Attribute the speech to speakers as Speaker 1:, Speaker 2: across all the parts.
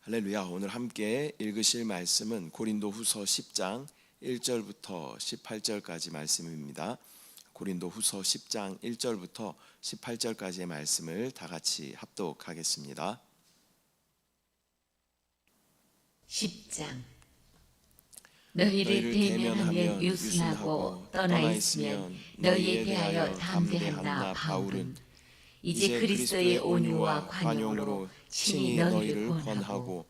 Speaker 1: 할렐루야. 오늘 함께 읽으실 말씀은 고린도후서 10장 1절부터 18절까지 말씀입니다. 고린도후서 10장 1절부터 18절까지의 말씀을 다 같이 합독하겠습니다.
Speaker 2: 10장. 너희를 대면하면 유순하고 떠나 있으면 너희에 대하여 담대한다. 바울은 이제 그리스도의 온유와 관용으로 친히 너희를 권하고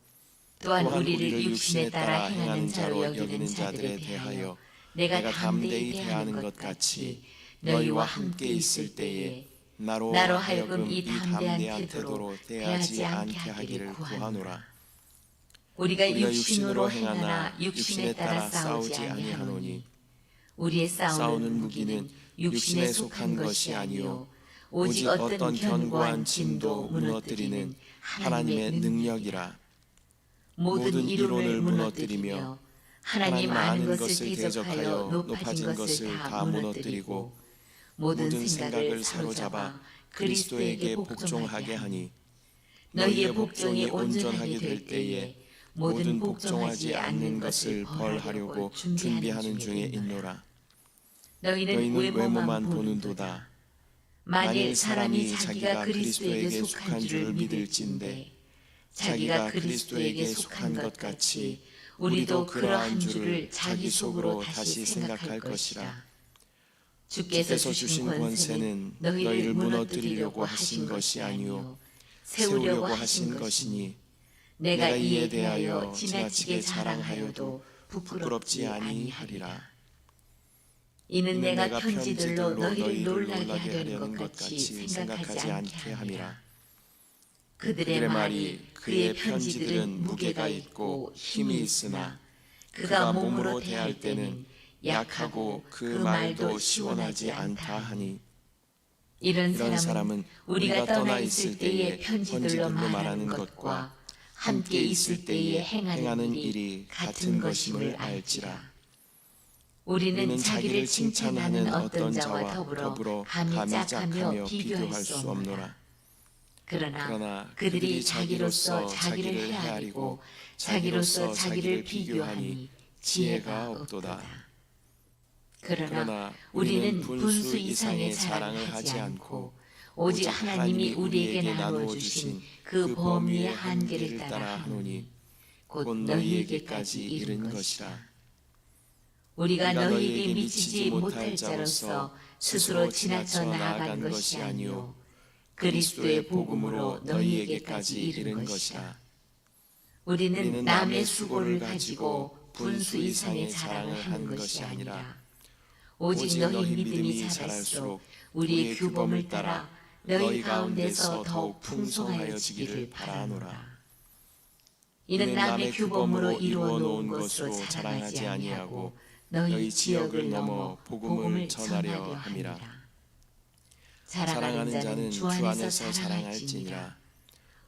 Speaker 2: 또한 우리를 육신에 따라 행하는 자로 여기는 자들에 대하여 내가 담대히 대하는 것 같이 너희와 함께 있을 때에 나로 하여금 이 담대한 태도로 대하지 않게 하기를 구하노라. 우리가 육신으로 행하나 육신에 따라 싸우지 아니하노니 우리의 싸우는 무기는 육신에 속한 것이 아니요 오직 어떤 견고한 진도 무너뜨리는 하나님의 능력이라. 모든 이론을 무너뜨리며 하나님 아는 것을 대적하여 높아진 것을 다 무너뜨리고 모든 생각을 사로잡아 그리스도에게 복종하게 하니 너희의 복종이 온전하게 될 때에 모든 복종하지 않는 것을 벌하려고 준비하는 중에 있노라. 너희는 외모만 보는도다. 만일 사람이 자기가 그리스도에게 속한 줄을 믿을진대 자기가 그리스도에게 속한 것 같이 우리도 그러한 줄을 자기 속으로 다시 생각할 것이라. 주께서 주신 권세는 너희를 무너뜨리려고 하신 것이 아니요 세우려고 하신 것이니 내가 이에 대하여 지나치게 자랑하여도 부끄럽지 아니하리라. 이는 내가 편지들로 너희를 놀라게 하려는 것 같이 생각하지 않게 함이라. 그들의 말이 그의 편지들은 무게가 있고 힘이 있으나 그가 몸으로 대할 때는 약하고 그 말도 시원하지 않다 하니 이런 사람은 우리가 떠나 있을 때에 편지들로 말하는 것과 함께 있을 때에 행하는 일이 같은 것임을 알지라. 우리는 자기를 칭찬하는 어떤 자와 더불어 감히 짝하며 비교할 수 없노라. 그러나 그들이 자기로서 자기를 헤아리고 자기로서 자기를 비교하니 지혜가 없도다. 그러나 우리는 분수 이상의 자랑을 하지 않고 오직 하나님이 우리에게 나누어 주신 그 범위의 한계를 따라 하노니 곧 너희에게까지 이른 것이라. 우리가 너희에게 미치지 못할 자로서 스스로 지나쳐 나아간 것이 아니요 그리스도의 복음으로 너희에게까지 이른 것이라. 우리는 남의 수고를 가지고 분수 이상의 자랑을 한 것이 아니라 오직 너희 믿음이 자랄수록 우리의 규범을 따라 너희 가운데서 더욱 풍성하여지기를 바라노라. 이는 남의 규범으로 이루어 놓은 것으로 자랑하지 아니하고 너희 지역을 넘어 복음을 전하려 함이라. 자랑하는 자는 주 안에서 자랑할지니라.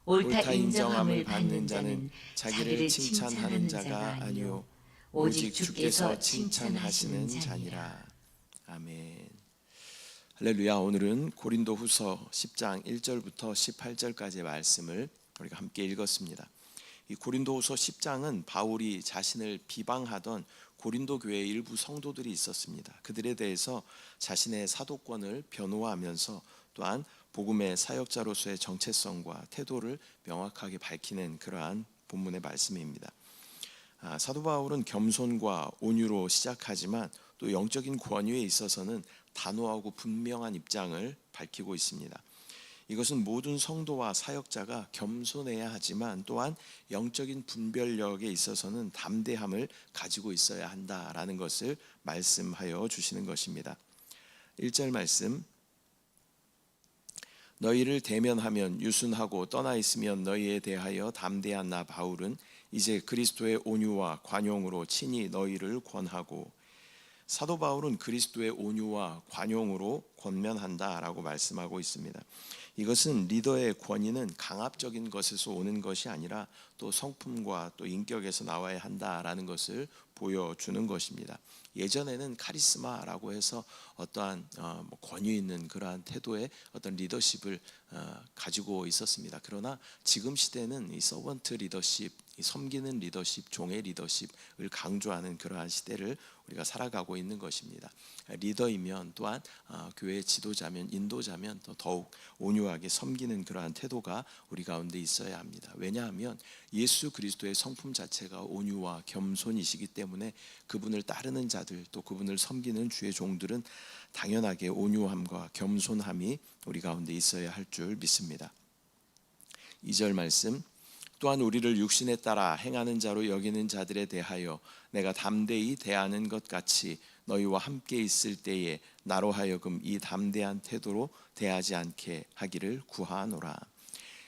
Speaker 2: 옳다 인정함을 받는 자는 자기를 칭찬하는 자가 아니요 오직 주께서 칭찬하시는 자니라. 아멘. 할렐루야. 오늘은 고린도후서 10장 1절부터 18절까지의 말씀을 우리가 함께 읽었습니다. 이 고린도후서 10장은 바울이 자신을 비방하던 고린도 교회의 일부 성도들이 있었습니다. 그들에 대해서 자신의 사도권을 변호하면서 또한 복음의 사역자로서의 정체성과 태도를 명확하게 밝히는 그러한 본문의 말씀입니다. 사도 바울은 겸손과 온유로 시작하지만 또 영적인 권위에 있어서는 단호하고 분명한 입장을 밝히고 있습니다. 이것은 모든 성도와 사역자가 겸손해야 하지만 또한 영적인 분별력에 있어서는 담대함을 가지고 있어야 한다라는 것을 말씀하여 주시는 것입니다. 1절 말씀. 너희를 대면하면 유순하고 떠나 있으면 너희에 대하여 담대한 나 바울은 이제 그리스도의 온유와 관용으로 친히 너희를 권하고. 사도 바울은 그리스도의 온유와 관용으로 권면한다라고 말씀하고 있습니다. 이것은 리더의 권위는 강압적인 것에서 오는 것이 아니라 또 성품과 또 인격에서 나와야 한다라는 것을
Speaker 1: 보여주는 것입니다. 예전에는 카리스마라고 해서 어떠한 권위 있는 그러한 태도의 어떤 리더십을 가지고 있었습니다. 그러나 지금 시대는 이 서번트 리더십, 이 섬기는 리더십, 종의 리더십을 강조하는 그러한 시대를 우리가 살아가고 있는 것입니다. 리더이면 또한 교회의 지도자면, 인도자면 더욱 온유하게 섬기는 그러한 태도가 우리 가운데 있어야 합니다. 왜냐하면 예수 그리스도의 성품 자체가 온유와 겸손이시기 때문에 그분을 따르는 자들, 또 그분을 섬기는 주의 종들은 당연하게 온유함과 겸손함이 우리 가운데 있어야 할 줄 믿습니다. 2절 말씀, 또한 우리를 육신에 따라 행하는 자로 여기는 자들에 대하여 내가 담대히 대하는 것 같이 너희와 함께 있을 때에 나로 하여금 이 담대한 태도로 대하지 않게 하기를 구하노라.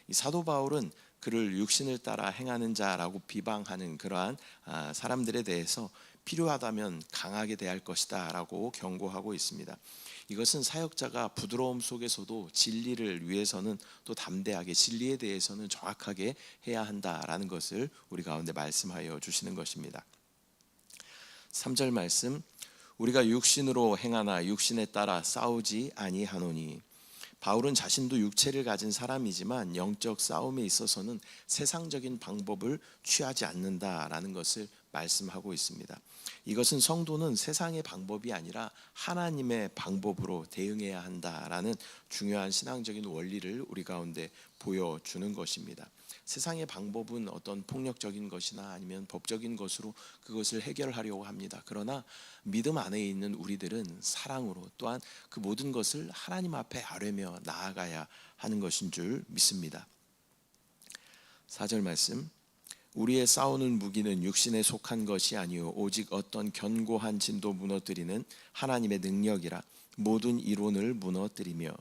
Speaker 1: 이 사도 바울은 그를 육신을 따라 행하는 자라고 비방하는 그러한 사람들에 대해서 필요하다면 강하게 대할 것이다 라고 경고하고 있습니다. 이것은 사역자가 부드러움 속에서도 진리를 위해서는 또 담대하게, 진리에 대해서는 정확하게 해야 한다라는 것을 우리 가운데 말씀하여 주시는 것입니다. 3절 말씀, 우리가 육신으로 행하나 육신에 따라 싸우지 아니하노니. 바울은 자신도 육체를 가진 사람이지만 영적 싸움에 있어서는 세상적인 방법을 취하지 않는다라는 것을 말씀하고 있습니다. 이것은 성도는 세상의 방법이 아니라 하나님의 방법으로 대응해야 한다라는 중요한 신앙적인 원리를 우리 가운데 보여주는 것입니다. 세상의 방법은 어떤 폭력적인 것이나 아니면 법적인 것으로 그것을 해결하려고 합니다. 그러나 믿음 안에 있는 우리들은 사랑으로 또한 그 모든 것을 하나님 앞에 아뢰며 나아가야 하는 것인 줄 믿습니다. 4절 말씀, 우리의 싸우는 무기는 육신에 속한 것이 아니요 오직 어떤 견고한 진도 무너뜨리는 하나님의 능력이라 모든 이론을 무너뜨리며.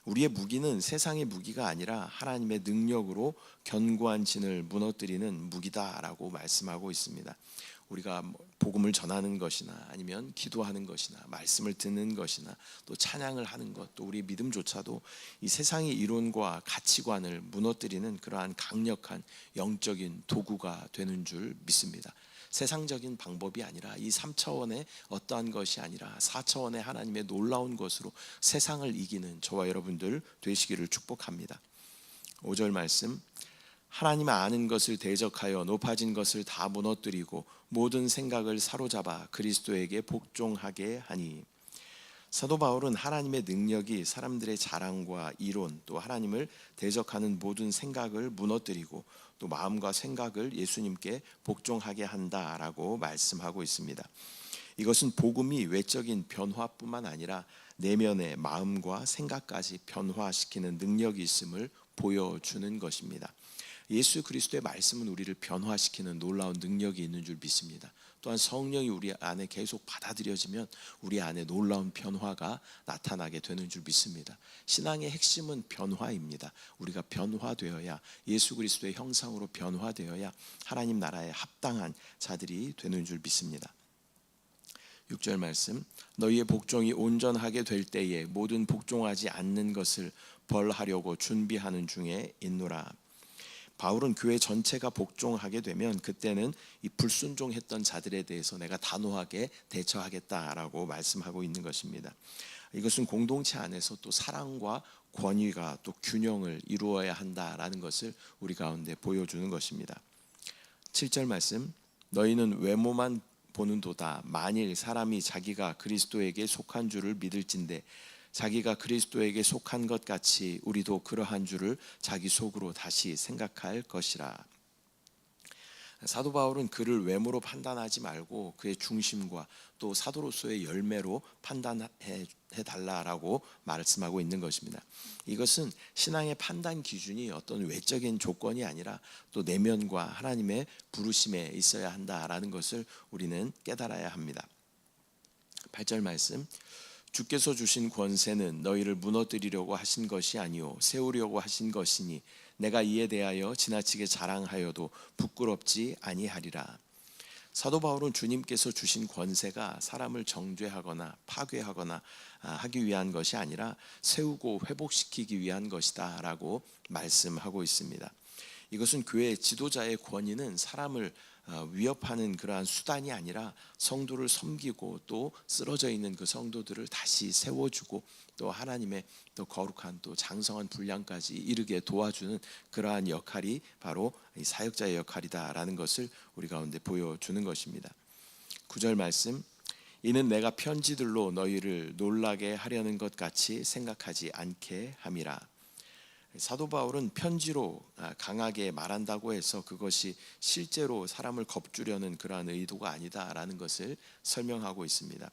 Speaker 1: 우리의 무기는 세상의 무기가 아니라 하나님의 능력으로 견고한 진을 무너뜨리는 무기다라고 말씀하고 있습니다. 우리가 복음을 전하는 것이나 아니면 기도하는 것이나 말씀을 듣는 것이나 또 찬양을 하는 것, 또 우리 믿음조차도 이 세상의 이론과 가치관을 무너뜨리는 그러한 강력한 영적인 도구가 되는 줄 믿습니다. 세상적인 방법이 아니라 이 3차원의 어떠한 것이 아니라 4차원의 하나님의 놀라운 것으로 세상을 이기는 저와 여러분들 되시기를 축복합니다. 5절 말씀, 하나님 아는 것을 대적하여 높아진 것을 다 무너뜨리고 모든 생각을 사로잡아 그리스도에게 복종하게 하니. 사도 바울은 하나님의 능력이 사람들의 자랑과 이론, 또 하나님을 대적하는 모든 생각을 무너뜨리고 또 마음과 생각을 예수님께 복종하게 한다라고 말씀하고 있습니다. 이것은 복음이 외적인 변화뿐만 아니라 내면의 마음과 생각까지 변화시키는 능력이 있음을 보여주는 것입니다. 예수 그리스도의 말씀은 우리를 변화시키는 놀라운 능력이 있는 줄 믿습니다. 또한 성령이 우리 안에 계속 받아들여지면 우리 안에 놀라운 변화가 나타나게 되는 줄 믿습니다. 신앙의 핵심은 변화입니다. 우리가 변화되어야, 예수 그리스도의 형상으로 변화되어야 하나님 나라에 합당한 자들이 되는 줄 믿습니다. 6절 말씀, 너희의 복종이 온전하게 될 때에 모든 복종하지 않는 것을 벌하려고 준비하는 중에 있노라. 바울은 교회 전체가 복종하게 되면 그때는 이 불순종했던 자들에 대해서 내가 단호하게 대처하겠다라고 말씀하고 있는 것입니다. 이것은 공동체 안에서 또 사랑과 권위가 또 균형을 이루어야 한다라는 것을 우리 가운데 보여주는 것입니다. 7절 말씀, 너희는 외모만 보는도다. 만일 사람이 자기가 그리스도에게 속한 줄을 믿을진대 자기가 그리스도에게 속한 것 같이 우리도 그러한 줄을 자기 속으로 다시 생각할 것이라. 사도 바울은 그를 외모로 판단하지 말고 그의 중심과 또 사도로서의 열매로 판단해 달라라고 말씀하고 있는 것입니다. 이것은 신앙의 판단 기준이 어떤 외적인 조건이 아니라 또 내면과 하나님의 부르심에 있어야 한다라는 것을 우리는 깨달아야 합니다. 8절 말씀, 주께서 주신 권세는 너희를 무너뜨리려고 하신 것이 아니요 세우려고 하신 것이니 내가 이에 대하여 지나치게 자랑하여도 부끄럽지 아니하리라. 사도 바울은 주님께서 주신 권세가 사람을 정죄하거나 파괴하거나 하기 위한 것이 아니라 세우고 회복시키기 위한 것이다 라고 말씀하고 있습니다. 이것은 교회 지도자의 권위는 사람을 위협하는 그러한 수단이 아니라 성도를 섬기고 또 쓰러져 있는 그 성도들을 다시 세워주고 또 하나님의 또 거룩한 또 장성한 분량까지 이르게 도와주는 그러한 역할이 바로 이 사역자의 역할이다라는 것을 우리 가운데 보여주는 것입니다. 9절 말씀, 이는 내가 편지들로 너희를 놀라게 하려는 것 같이 생각하지 않게 함이라. 사도 바울은 편지로 강하게 말한다고 해서 그것이 실제로 사람을 겁주려는 그러한 의도가 아니다라는 것을 설명하고 있습니다.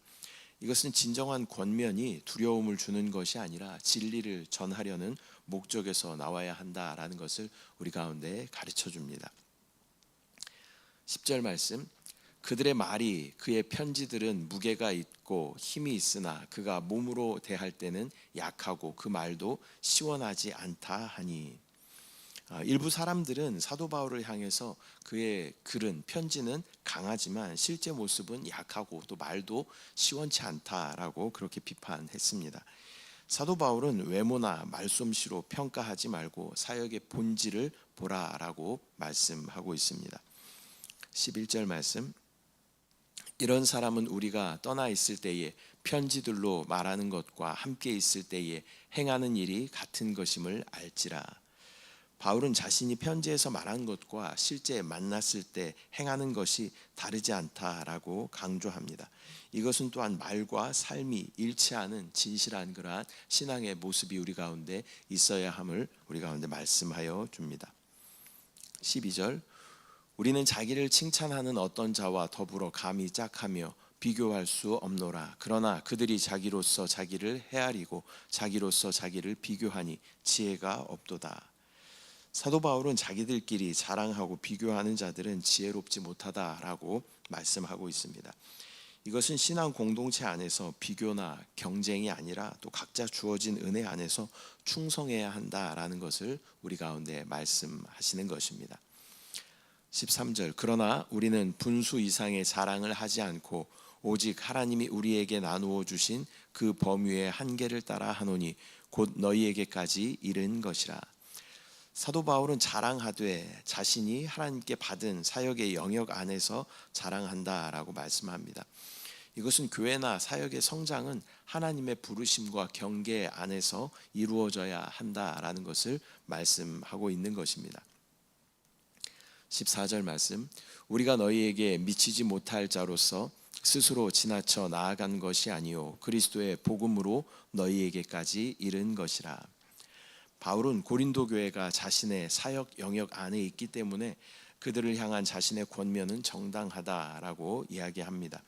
Speaker 1: 이것은 진정한 권면이 두려움을 주는 것이 아니라 진리를 전하려는 목적에서 나와야 한다라는 것을 우리 가운데 가르쳐 줍니다. 10절 말씀, 그들의 말이 그의 편지들은 무게가 있고 힘이 있으나 그가 몸으로 대할 때는 약하고 그 말도 시원하지 않다 하니. 일부 사람들은 사도 바울을 향해서 그의 글은 편지는 강하지만 실제 모습은 약하고 또 말도 시원치 않다라고 그렇게 비판했습니다. 사도 바울은 외모나 말솜씨로 평가하지 말고 사역의 본질을 보라라고 말씀하고 있습니다. 11절 말씀, 이런 사람은 우리가 떠나 있을 때에 편지들로 말하는 것과 함께 있을 때에 행하는 일이 같은 것임을 알지라. 바울은 자신이 편지에서 말한 것과 실제 만났을 때 행하는 것이 다르지 않다라고 강조합니다. 이것은 또한 말과 삶이 일치하는 진실한 그러한 신앙의 모습이 우리 가운데 있어야 함을 우리 가운데 말씀하여 줍니다. 12절, 우리는 자기를 칭찬하는 어떤 자와 더불어 감히 짝하며 비교할 수 없노라. 그러나 그들이 자기로서 자기를 헤아리고 자기로서 자기를 비교하니 지혜가 없도다. 사도 바울은 자기들끼리 자랑하고 비교하는 자들은 지혜롭지 못하다라고 말씀하고 있습니다. 이것은 신앙 공동체 안에서 비교나 경쟁이 아니라 또 각자 주어진 은혜 안에서 충성해야 한다라는 것을 우리 가운데 말씀하시는 것입니다. 13절, 그러나 우리는 분수 이상의 자랑을 하지 않고 오직 하나님이 우리에게 나누어 주신 그 범위의 한계를 따라 하노니 곧 너희에게까지 이른 것이라. 사도 바울은 자랑하되 자신이 하나님께 받은 사역의 영역 안에서 자랑한다라고 말씀합니다. 이것은 교회나 사역의 성장은 하나님의 부르심과 경계 안에서 이루어져야 한다라는 것을 말씀하고 있는 것입니다. 14절 말씀, 우리가 너희에게 미치지 못할 자로서 스스로 지나쳐 나아간 것이 아니요 그리스도의 복음으로 너희에게까지 이른 것이라. 바울은 고린도 교회가 자신의 사역 영역 안에 있기 때문에 그들을 향한 자신의 권면은 정당하다라고 이야기합니다.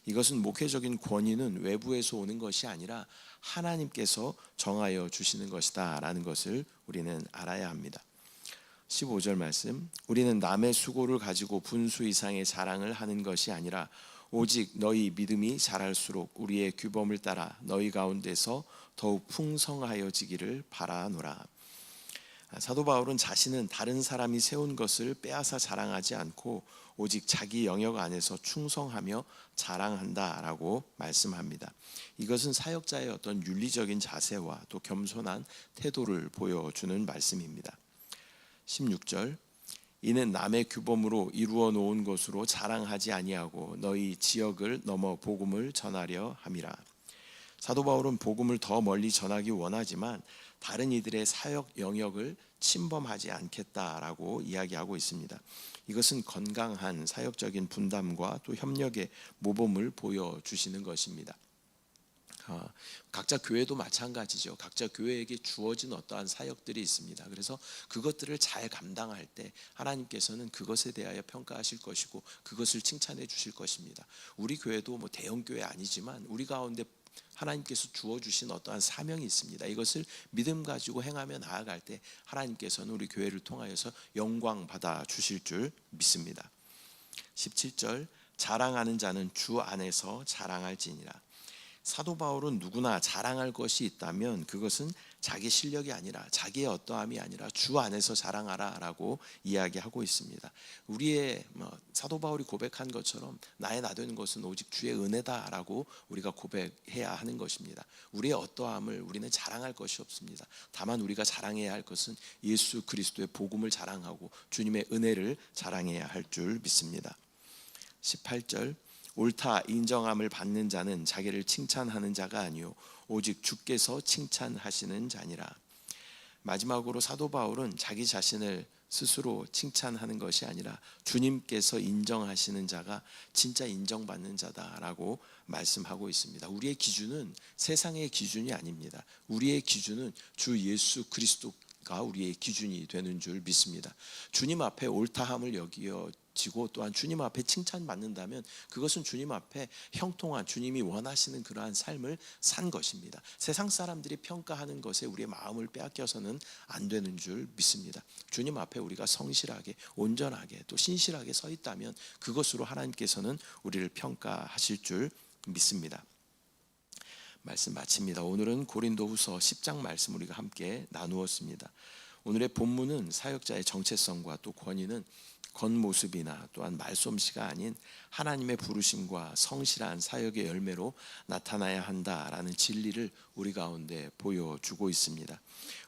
Speaker 1: 이것은 목회적인 권위는 외부에서 오는 것이 아니라 하나님께서 정하여 주시는 것이다라는 것을 우리는 알아야 합니다. 15절 말씀, 우리는 남의 수고를 가지고 분수 이상의 자랑을 하는 것이 아니라 오직 너희 믿음이 자랄수록 우리의 규범을 따라 너희 가운데서 더욱 풍성하여지기를 바라노라. 사도 바울은 자신은 다른 사람이 세운 것을 빼앗아 자랑하지 않고 오직 자기 영역 안에서 충성하며 자랑한다라고 말씀합니다. 이것은 사역자의 어떤 윤리적인 자세와 또 겸손한 태도를 보여주는 말씀입니다. 16절, 이는 남의 규범으로 이루어 놓은 것으로 자랑하지 아니하고 너희 지역을 넘어 복음을 전하려 함이라. 사도 바울은 복음을 더 멀리 전하기 원하지만 다른 이들의 사역 영역을 침범하지 않겠다라고 이야기하고 있습니다. 이것은 건강한 사역적인 분담과 또 협력의 모범을 보여주시는 것입니다. 각자 교회도 마찬가지죠. 각자 교회에게 주어진 어떠한 사역들이 있습니다. 그래서 그것들을 잘 감당할 때 하나님께서는 그것에 대하여 평가하실 것이고 그것을 칭찬해 주실 것입니다. 우리 교회도 뭐 대형 교회 아니지만 우리 가운데 하나님께서 주어주신 어떠한 사명이 있습니다. 이것을 믿음 가지고 행하며 나아갈 때 하나님께서는 우리 교회를 통하여서 영광 받아 주실 줄 믿습니다. 17절, 자랑하는 자는 주 안에서 자랑할지니라. 사도 바울은 누구나 자랑할 것이 있다면 그것은 자기 실력이 아니라 자기의 어떠함이 아니라 주 안에서 자랑하라라고 이야기하고 있습니다. 우리의 사도 바울이 고백한 것처럼 나의 나되는 것은 오직 주의 은혜다라고 우리가 고백해야 하는 것입니다. 우리의 어떠함을 우리는 자랑할 것이 없습니다. 다만 우리가 자랑해야 할 것은 예수 그리스도의 복음을 자랑하고 주님의 은혜를 자랑해야 할 줄 믿습니다. 18절 옳다 인정함을 받는 자는 자기를 칭찬하는 자가 아니요 오직 주께서 칭찬하시는 자니라. 마지막으로 사도 바울은 자기 자신을 스스로 칭찬하는 것이 아니라 주님께서 인정하시는 자가 진짜 인정받는 자다라고 말씀하고 있습니다. 우리의 기준은 세상의 기준이 아닙니다. 우리의 기준은 주 예수 그리스도가 우리의 기준이 되는 줄 믿습니다. 주님 앞에 옳다함을 여기지고 또한 주님 앞에 칭찬받는다면 그것은 주님 앞에 형통한 주님이 원하시는 그러한 삶을 산 것입니다. 세상 사람들이 평가하는 것에 우리의 마음을 빼앗겨서는 안 되는 줄 믿습니다. 주님 앞에 우리가 성실하게 온전하게 또 신실하게 서 있다면 그것으로 하나님께서는 우리를 평가하실 줄 믿습니다. 말씀 마칩니다. 오늘은 고린도후서 10장 말씀 우리가 함께 나누었습니다. 오늘의 본문은 사역자의 정체성과 또 권위는 겉모습이나 또한 말솜씨가 아닌 하나님의 부르심과 성실한 사역의 열매로 나타나야 한다라는 진리를 우리 가운데 보여주고 있습니다.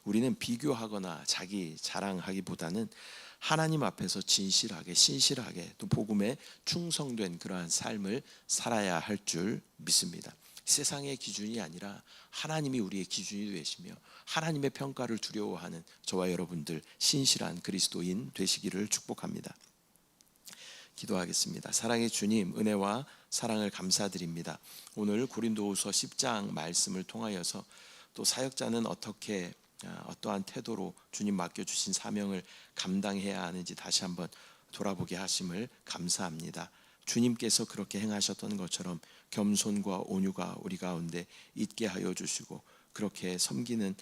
Speaker 1: 우리는 비교하거나 자기 자랑하기보다는 하나님 앞에서 진실하게 신실하게 또 복음에 충성된 그러한 삶을 살아야 할 줄 믿습니다. 세상의 기준이 아니라 하나님이 우리의 기준이 되시며 하나님의 평가를 두려워하는 저와 여러분들 신실한 그리스도인 되시기를 축복합니다. 기도하겠습니다. 사랑의 주님, 은혜와 사랑을 감사드립니다. 오늘 고린도후서 10장 말씀을 통하여서 또 사역자는 어떻게 어떠한 태도로 주님 맡겨주신 사명을 감당해야 하는지 다시 한번 돌아보게 하심을 감사합니다. 주님께서 그렇게 행하셨던 것처럼 겸손과 온유가 우리 가운데 있게 하여 주시고 그렇게 섬기는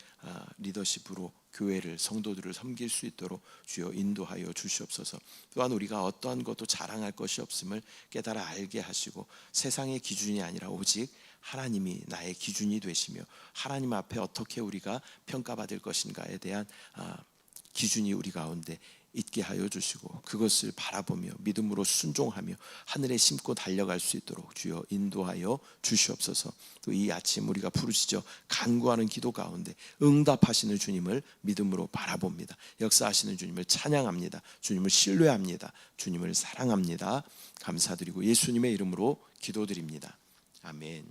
Speaker 1: 리더십으로 교회를 성도들을 섬길 수 있도록 주여 인도하여 주시옵소서. 또한 우리가 어떠한 것도 자랑할 것이 없음을 깨달아 알게 하시고 세상의 기준이 아니라 오직 하나님이 나의 기준이 되시며 하나님 앞에 어떻게 우리가 평가받을 것인가에 대한 기준이 우리 가운데 있게 하여 주시고 그것을 바라보며 믿음으로 순종하며 하늘에 심고 달려갈 수 있도록 주여 인도하여 주시옵소서. 또 이 아침 우리가 부르시죠 간구하는 기도 가운데 응답하시는 주님을 믿음으로 바라봅니다. 역사하시는 주님을 찬양합니다. 주님을 신뢰합니다. 주님을 사랑합니다. 감사드리고 예수님의 이름으로 기도드립니다. 아멘.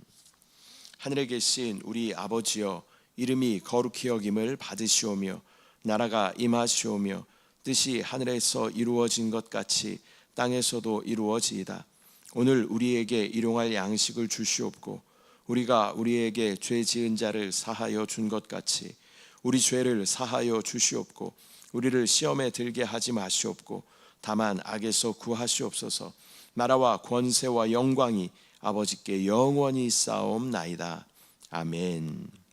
Speaker 1: 하늘에 계신 우리 아버지여 이름이 거룩히 여김을 받으시오며 나라가 임하시오며 뜻이 하늘에서 이루어진 것 같이 땅에서도 이루어지이다. 오늘 우리에게 일용할 양식을 주시옵고 우리가 우리에게 죄 지은 자를 사하여 준 것 같이 우리 죄를 사하여 주시옵고 우리를 시험에 들게 하지 마시옵고 다만 악에서 구하시옵소서. 나라와 권세와 영광이 아버지께 영원히 쌓옵나이다. 아멘.